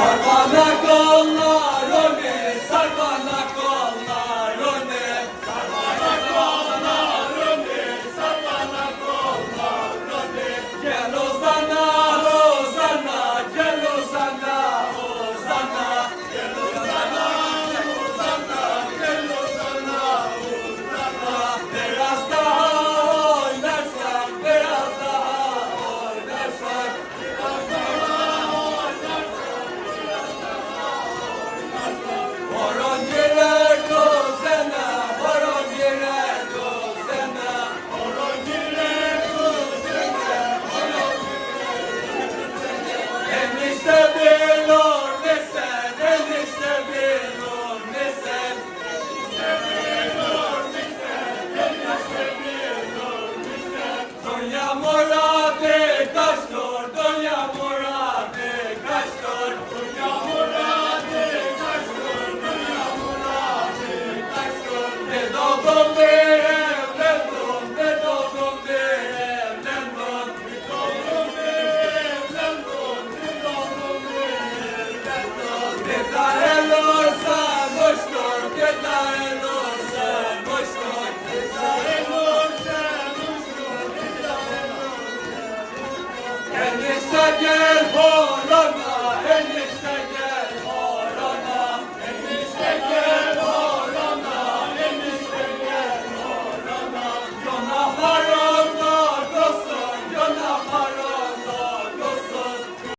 Bana kollar onu, sar bana kollar onu. Gel Ozan'a, Ozan'a, gel Ozan'a, Ozan'a. Gel Ozan'a, Ozan'a, gel Ozan'a, Ozan'a. Biraz daha oynarsak, biraz daha oynarsak. Horon girer dozena, horon girer dozena, horon girer dozena, horon girer dozena. Enişte bir